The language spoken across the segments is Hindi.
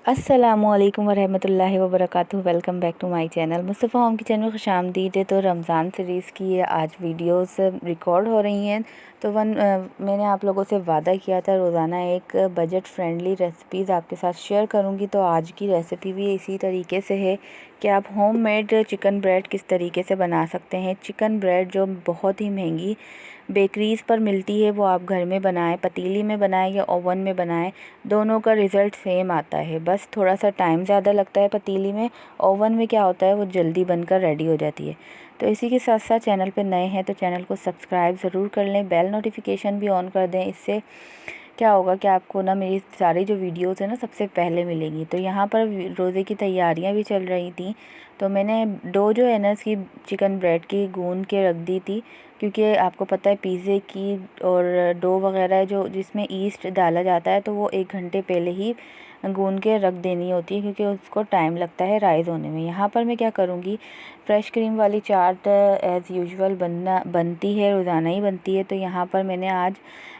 अस्सलामुअलैकुम वरहमतुल्लाहि वबरकातुहू। Welcome back to my channel Mustafa home kitchen में खुशामदीद है। तो रमज़ान सीरीज़ की आज वीडियोस रिकॉर्ड हो रही हैं। तो मैंने आप लोगों से वादा किया था रोज़ाना एक बजट फ्रेंडली रेसिपीज़ आपके साथ शेयर करूंगी। तो आज की रेसिपी भी इसी तरीके से है कि आप होममेड चिकन ब्रेड किस तरीके से बना सकते हैं। चिकन ब्रेड जो बहुत ही महंगी बेकरीज़ पर मिलती है, वो आप घर में बनाएं, पतीली में बनाएं या ओवन में बनाएं, दोनों का रिज़ल्ट सेम आता है। बस थोड़ा सा टाइम ज़्यादा लगता है पतीली में, ओवन में क्या होता है वो जल्दी बनकर रेडी हो जाती है। तो इसी के साथ साथ चैनल पे नए हैं तो चैनल को सब्सक्राइब ज़रूर कर लें, बेल नोटिफिकेशन भी ऑन कर दें। इससे क्या होगा कि आपको ना मेरी सारी जो वीडियोस है ना सबसे पहले मिलेंगी। तो यहाँ पर रोज़े की तैयारियाँ भी चल रही थी, तो मैंने डो जो है ना इसकी चिकन ब्रेड की गूंद के रख दी थी, क्योंकि आपको पता है पिज़्ज़े की और डो वगैरह जो जिसमें ईस्ट डाला जाता है तो वो 1 घंटे पहले ही गूंद के रख देनी होती है, क्योंकि उसको टाइम लगता है राइज़ होने में। यहाँ पर मैं क्या करूँगी, फ्रेश क्रीम वाली चाट एज़ यूजुअल बनती है, रोज़ाना ही बनती है। तो यहाँ पर मैंने आज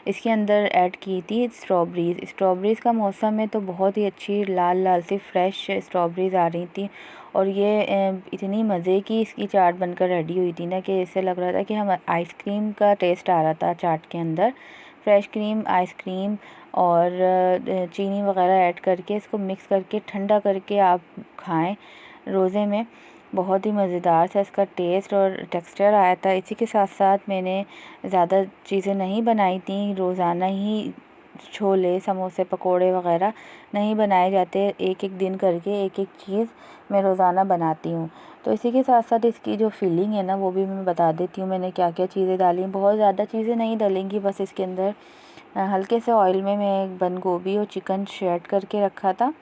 इसके अंदर ऐड की थी स्ट्रॉबेरीज़ का मौसम है तो बहुत ही अच्छी लाल लाल सी फ्रेश स्ट्रॉबेरीज़ आ रही थी। और ये इतनी मज़े की इसकी चाट बनकर रेडी हुई थी ना कि ऐसे लग रहा था कि हम आइसक्रीम का टेस्ट आ रहा था चाट के अंदर। फ्रेश क्रीम, आइसक्रीम और चीनी वगैरह ऐड करके इसको मिक्स करके ठंडा करके आप खाएं रोज़े में। बहुत ही मज़ेदार सा इसका टेस्ट और टेक्सचर आया था। इसी के साथ साथ मैंने ज़्यादा चीज़ें नहीं बनाई थी, रोज़ाना ही छोले, समोसे, पकोड़े वगैरह नहीं बनाए जाते, एक एक दिन करके एक एक चीज़ मैं रोज़ाना बनाती हूँ। तो इसी के साथ साथ इसकी जो फिलिंग है ना वो भी मैं बता देती हूँ मैंने क्या क्या चीज़ें डाली। बहुत ज़्यादा चीज़ें नहीं डालेंगी, बस इसके अंदर हल्के से ऑयल में मैं बंद गोभी और चिकन श्रेड करके रखा था,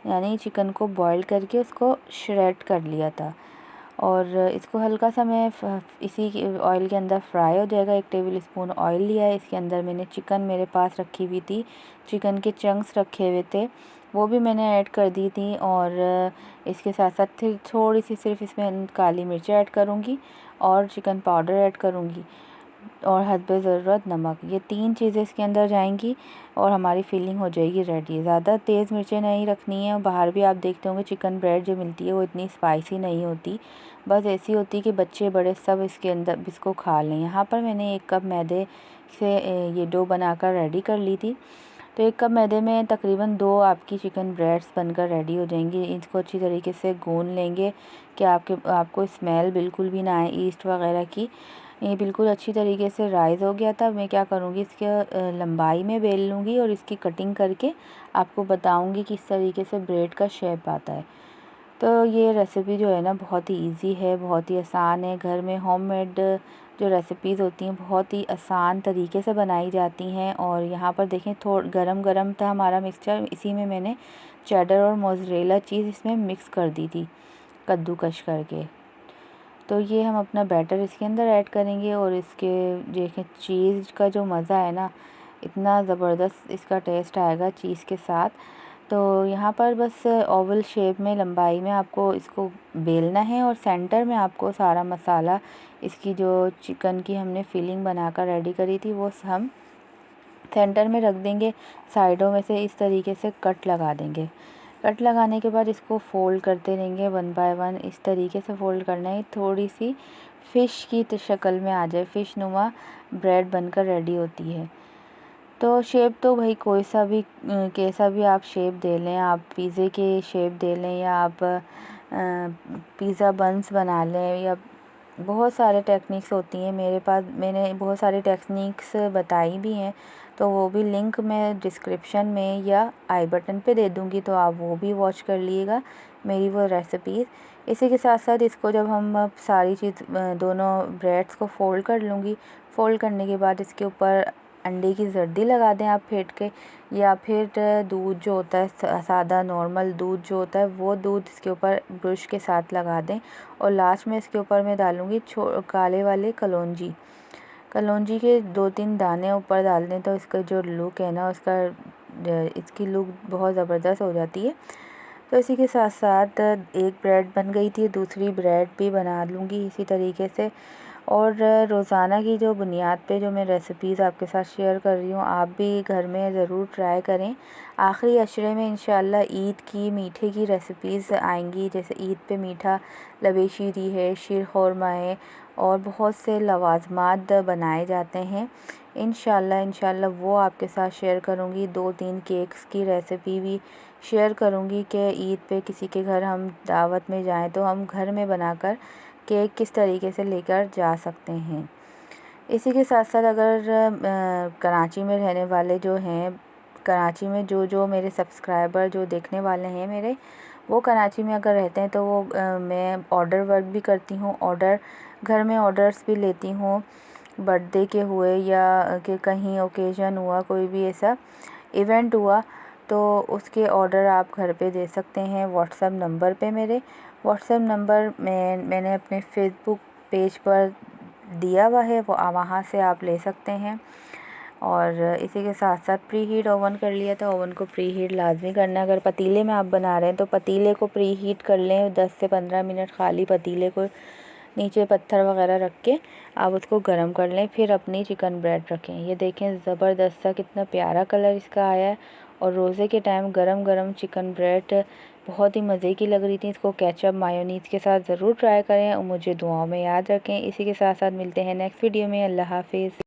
यानी चिकन को बॉईल करके उसको श्रेड कर लिया था। और इसको हल्का सा मैं इसी ऑयल के अंदर फ्राई हो जाएगा। 1 टेबल स्पून ऑयल लिया है, इसके अंदर मैंने चिकन मेरे पास रखी हुई थी, चिकन के चंक्स रखे हुए थे, वो भी मैंने ऐड कर दी थी। और इसके साथ साथ फिर थोड़ी सी सिर्फ इसमें काली मिर्च ऐड करूँगी और चिकन पाउडर ऐड करूँगी और हस्बे ज़रूरत नमक। ये 3 चीज़ें इसके अंदर जाएंगी और हमारी फिलिंग हो जाएगी रेडी। ज़्यादा तेज़ मिर्चें नहीं रखनी है। बाहर भी आप देखते होंगे चिकन ब्रेड जो मिलती है वो इतनी स्पाइसी नहीं होती, बस ऐसी होती है कि बच्चे बड़े सब इसके अंदर इसको खा लें। यहाँ पर मैंने 1 कप मैदे से ये डो बनाकर रेडी कर ली थी। तो 1 कप मैदे में तकरीबन 2 आपकी चिकन ब्रेड्स बनकर रेडी हो जाएंगी। इसको अच्छी तरीके से गूंद लेंगे कि आपको स्मेल बिल्कुल भी ना आए ईस्ट वगैरह की। ये बिल्कुल अच्छी तरीके से राइज़ हो गया था। मैं क्या करूँगी, इसके लंबाई में बेल लूँगी और इसकी कटिंग करके आपको बताऊँगी कि इस तरीके से ब्रेड का शेप आता है। तो ये रेसिपी जो है ना बहुत ही इजी है, बहुत ही आसान है। घर में होममेड जो रेसिपीज़ होती हैं बहुत ही आसान तरीके से बनाई जाती हैं। और यहाँ पर देखें गरम गरम था हमारा मिक्सचर, इसी में मैंने चेडर और मोज़रेला चीज़ इसमें मिक्स कर दी थी कद्दूकश करके। तो ये हम अपना बैटर इसके अंदर ऐड करेंगे और इसके देखें चीज़ का जो मज़ा है ना, इतना ज़बरदस्त इसका टेस्ट आएगा चीज़ के साथ। तो यहाँ पर बस ओवल शेप में लंबाई में आपको इसको बेलना है और सेंटर में आपको सारा मसाला, इसकी जो चिकन की हमने फिलिंग बनाकर रेडी करी थी वो हम सेंटर में रख देंगे। साइडों में से इस तरीके से कट लगा देंगे। कट लगाने के बाद इसको फ़ोल्ड करते रहेंगे 1 बाय 1, इस तरीके से फ़ोल्ड करना है। थोड़ी सी फ़िश की शक्ल में आ जाए, फ़िश नुमा ब्रेड बनकर रेडी होती है। तो शेप तो भाई कोई सा भी कैसा भी आप शेप दे लें, आप पिज़्ज़े के शेप दे लें या आप पिज़्ज़ा बन्स बना लें, या बहुत सारे टेक्निक्स होती हैं। मेरे पास मैंने बहुत सारी टेक्निक्स बताई भी हैं, तो वो भी लिंक मैं डिस्क्रिप्शन में या आई बटन पे दे दूँगी, तो आप वो भी वॉच कर लीजिएगा मेरी वो रेसिपीज़। इसी के साथ साथ इसको जब हम सारी चीज़ दोनों ब्रेड्स को फ़ोल्ड कर लूँगी, फ़ोल्ड करने के बाद इसके ऊपर अंडे की जर्दी लगा दें आप फेंट के, या फिर दूध जो होता है सादा नॉर्मल दूध जो होता है वो दूध इसके ऊपर ब्रश के साथ लगा दें। और लास्ट में इसके ऊपर मैं डालूँगी काले वाले कलौंजी के 2-3 दाने ऊपर डाल दें, तो इसका जो लुक है ना इसकी लुक बहुत ज़बरदस्त हो जाती है। तो इसी के साथ साथ एक ब्रेड बन गई थी, दूसरी ब्रेड भी बना लूँगी इसी तरीके से। और रोज़ाना की जो बुनियाद पे जो मैं रेसिपीज़ आपके साथ शेयर कर रही हूँ, आप भी घर में ज़रूर ट्राई करें। आखिरी अशरे में इंशाअल्लाह ईद की मीठे की रेसिपीज़ आएंगी, जैसे ईद पे मीठा लबे शीरी है, शीर खुरमा है और बहुत से लवाज़मात बनाए जाते हैं। इंशाअल्लाह वो आपके साथ शेयर करूँगी। 2-3 केक्स की रेसिपी भी शेयर करूँगी कि ईद पे किसी के घर हम दावत में जाएं तो हम घर में बनाकर केक किस तरीके से लेकर जा सकते हैं। इसी के साथ साथ अगर कराची में रहने वाले जो हैं, कराची में जो मेरे सब्सक्राइबर जो देखने वाले हैं मेरे, वो कराची में अगर रहते हैं तो वो मैं ऑर्डर वर्क भी करती हूँ। घर में ऑर्डर्स भी लेती हूँ। बर्थडे के हुए या कि कहीं ओकेज़न हुआ, कोई भी ऐसा इवेंट हुआ तो उसके ऑर्डर आप घर पे दे सकते हैं व्हाट्सएप नंबर पे। मेरे व्हाट्सएप नंबर मैंने अपने फेसबुक पेज पर दिया हुआ है, वो वहाँ से आप ले सकते हैं। और इसी के साथ साथ प्री हीट ओवन कर लिया था। ओवन को प्री हीट लाजमी करना है। अगर पतीले में आप बना रहे हैं तो पतीले को प्री हीट कर लें। 10 से 15 मिनट खाली पतीले को नीचे पत्थर वगैरह रख के आप उसको गर्म कर लें, फिर अपनी चिकन ब्रेड रखें। ये देखें ज़बरदस्त सा कितना प्यारा कलर इसका आया है। और रोज़े के टाइम गरम गरम चिकन ब्रेड बहुत ही मज़े की लग रही थी। इसको केचप मायोनीज़ के साथ ज़रूर ट्राई करें और मुझे दुआओं में याद रखें। इसी के साथ साथ मिलते हैं नेक्स्ट वीडियो में। अल्लाह हाफिज़।